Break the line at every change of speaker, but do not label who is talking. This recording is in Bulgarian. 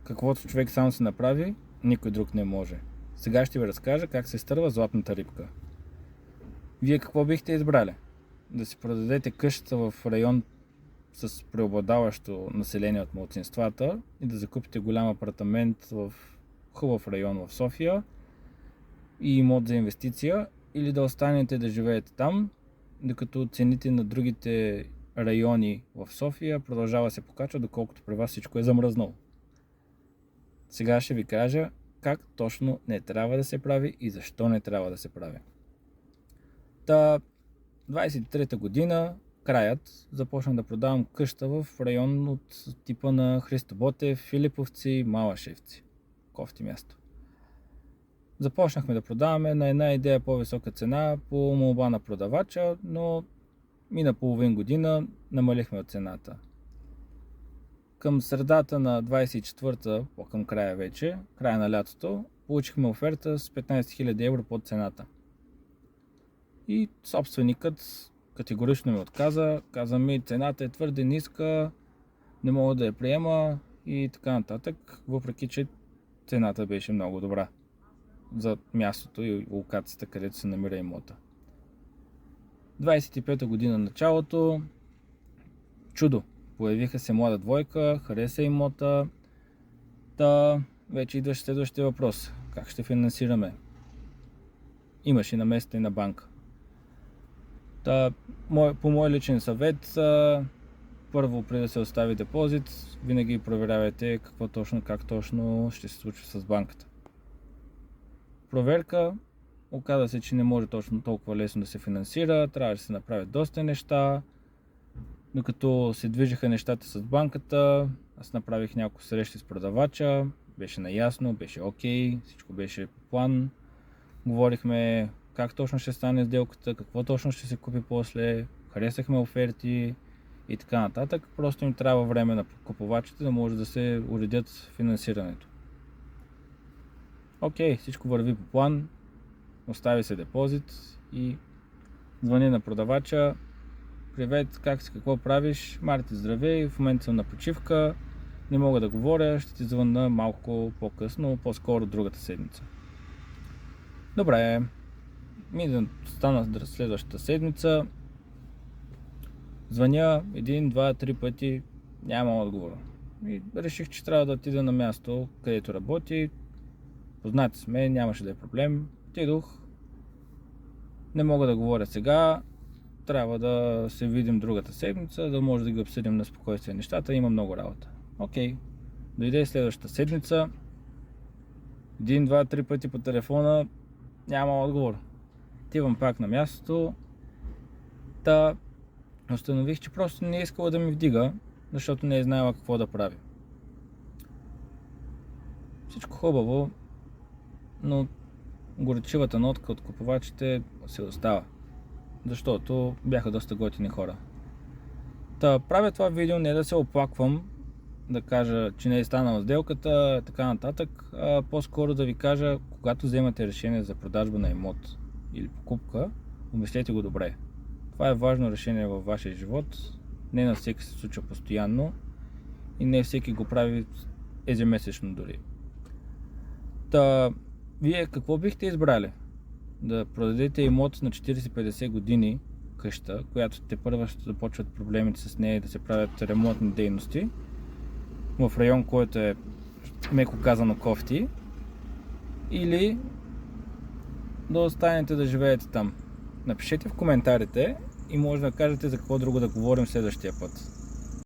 каквото човек сам се направи, никой друг не може. Сега ще ви разкажа как се изтърва златната рибка. Вие какво бихте избрали? Да си продадете къщата в район с преобладаващо население от малцинствата и да закупите голям апартамент в хубав район в София и имот за инвестиция, или да останете да живеете там, докато цените на другите райони в София продължава да се покачва, доколкото при вас всичко е замръзнало. Сега ще ви кажа как точно не трябва да се прави и защо не трябва да се прави. 23-та година, краят, започнах да продавам къща в район от типа на Христо Ботев, Филиповци, Малашевци. Кофти място. Започнахме да продаваме на една идея по-висока цена по молба на продавача, но мина половин година, намалихме от цената. Към средата на 24-та, по-към края вече, края на лятото, получихме оферта с 15 000 евро под цената. И собственикът категорично ми отказа, каза ми, цената е твърде ниска, не мога да я приема и така нататък, въпреки че цената беше много добра за мястото и локацията, където се намира имота. 25-та година началото, чудо, появиха се млада двойка, хареса имота, вече идваше следващия въпрос, как ще финансираме? Имаше наместена банка. По мой личен съвет, първо, преди да се остави депозит, винаги проверявайте как точно ще се случва с банката. Проверка, оказа се, че не може точно толкова лесно да се финансира, трябва да се направят доста неща. Докато се движиха нещата с банката, аз направих няколко срещи с продавача, беше наясно, беше окей, всичко беше по план. Говорихме как точно ще стане сделката, какво точно ще се купи после, харесахме оферти и така нататък. Просто им трябва време на купувачите да може да се уредят финансирането. Окей, всичко върви по план, остави се депозит и звъни на продавача. Привет, как си, какво правиш? Марти, здравей, в момента съм на почивка, не мога да говоря, ще ти звънна малко по-късно, по-скоро другата седмица. Добре, стана следващата седмица, звъня 1, 2, 3 пъти, няма отговор. И реших, че трябва да отида на място, където работи, познати сме, нямаше да е проблем. Отидох, не мога да говоря сега, трябва да се видим другата седмица, да може да ги обсъдим на спокойствие нещата, има много работа. Окей, дойде следващата седмица, 1, 2, 3 пъти по телефона, няма отговор. Отивам пак на мястото, установих, че просто не е искала да ми вдига, защото не е знаела какво да прави. Всичко хубаво, но горчивата нотка от купувачите се остава, защото бяха доста готини хора. Правя това видео не да се оплаквам, да кажа, че не е станала сделката, така нататък, а по-скоро да ви кажа, когато вземате решение за продажба на имот или покупка, обмислете го добре. Това е важно решение във вашия живот, не на всеки се случва постоянно и не всеки го прави ежемесечно дори. Вие какво бихте избрали? Да продадете имот на 40-50 години къща, която тепърва ще започват проблемите с нея и да се правят ремонтни дейности в район, който е меко казано кофти, или да останете да живеете там? Напишете в коментарите и може да кажете за какво друго да говорим следващия път.